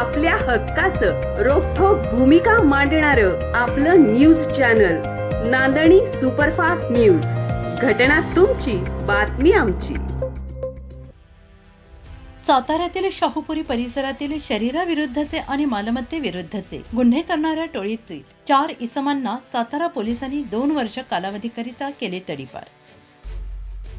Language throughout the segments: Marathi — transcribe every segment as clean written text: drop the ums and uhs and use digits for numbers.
आपल्या हक्काचं रोखठोक भूमिका मांडणारं आपलं न्यूज चॅनल नांदणी सुपरफास्ट न्यूज. घटना तुमची, बातमी आमची. साताऱ्यातील शाहूपुरी परिसरातील शरीराविरुद्धचे आणि मालमत्तेविरुद्धचे गुन्हे करणाऱ्या टोळीतील 4 इसमांना सातारा पोलिसांनी 2 वर्ष कालावधीकरिता केले तडीपार.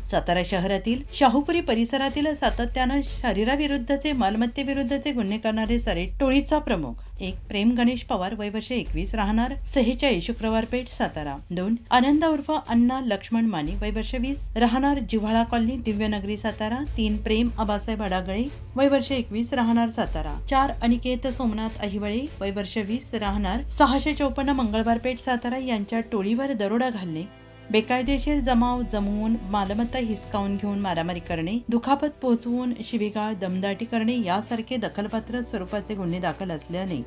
सातारा शहरातील शाहूपुरी परिसरातील सातत्यानं शरीराविरुद्धचे मालमत्तेविरुद्धचे गुन्हे करणारे सरेट टोळीचा प्रमुख 1 प्रेम गणेश पवार वय वर्ष 21 राहणार 46 शुक्रवार पेठ सातारा. 2 आनंद उर्फ अण्णा लक्ष्मण माने वय वर्ष 20 राहणार जिव्हाळा कॉलनी दिव्यनगरी सातारा. 3 प्रेम आबासाहेब अडागळे वय वर्ष 21 राहणार सातारा. 4 अनिकेत सोमनाथ अहिवळे वय वर्ष 20 राहणार 654 मंगळवार पेठ सातारा यांच्या टोळीवर दरोडा घालणे, बेकायदेशीर जमाव जमवून मालमत्ता हिसकावून घेऊन मारामारी करणे, दुखापत पोहोचवून शिवीगाळ दमदाटी करणे यासारखे दखलपात्र स्वरूपाचे गुन्हे दाखल असल्याने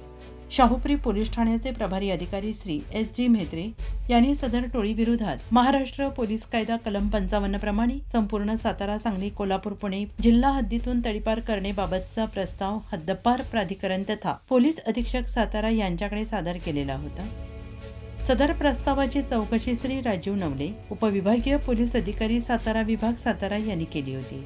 शाहूपुरी पोलीस ठाण्याचे प्रभारी अधिकारी श्री S.G. म्हेत्रे यांनी सदर टोळी विरोधात महाराष्ट्र पोलीस कायदा कलम 55 प्रमाणे संपूर्ण सातारा, सांगली, कोल्हापूर, पुणे जिल्हा हद्दीतून तडीपार करण्याबाबतचा प्रस्ताव हद्दपार प्राधिकरण तथा पोलीस अधीक्षक सातारा यांच्याकडे सादर केलेला होता. सदर प्रस्तावाची चौकशी श्री राजीव नवले, उपविभागीय पोलीस अधिकारी सातारा विभाग सातारा यांनी केली होती.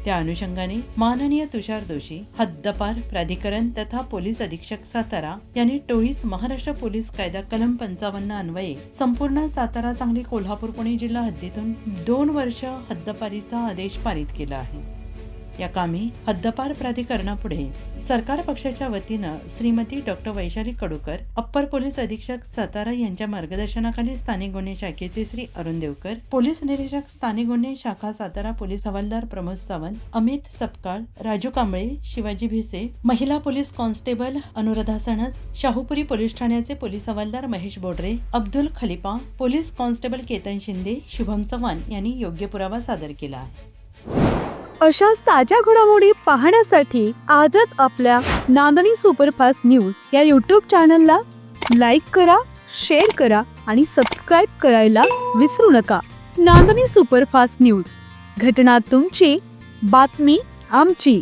त्या अनुषंगाने माननीय तुषार दोशी, हद्दपार प्राधिकरण तथा पोलीस अधीक्षक सातारा यांनी टोळीस महाराष्ट्र पोलीस कायदा कलम 55 अन्वये संपूर्ण सातारा, सांगली, कोल्हापूर, पुणे जिल्हा हद्दीतून 2 वर्ष हद्दपारीचा आदेश पारित केला आहे. या कामी हद्दपार प्राधिकरणापुढे सरकार पक्षाच्या वतीनं श्रीमती डॉ. वैशाली कडूकर, अप्पर पोलीस अधीक्षक सातारा यांच्या मार्गदर्शनाखाली स्थानिक गुन्हे शाखेचे श्री अरुण देवकर, पोलीस निरीक्षक स्थानिक गुन्हे शाखा सातारा, पोलीस हवालदार प्रमोद सावंत, अमित सपकाळ, राजू कांबळे, शिवाजी भिसे, महिला police constable Anuradha Sanas, Shahupuri police ठाण्याचे पोलीस हवालदार Mahesh Bodre, Abdul Khalifa, police constable Ketan Shinde, Shubham Chavan यांनी योग्य पुरावा सादर केला आहे. अशाच ताज्या घडामोडी पाहण्यासाठी आजच आपल्या नांदणी सुपरफास्ट न्यूज या यूट्यूब चॅनलला लाईक करा, शेअर करा आणि सबस्क्राईब करायला विसरू नका. नांदणी सुपरफास्ट न्यूज, घटना तुमची, बातमी आमची.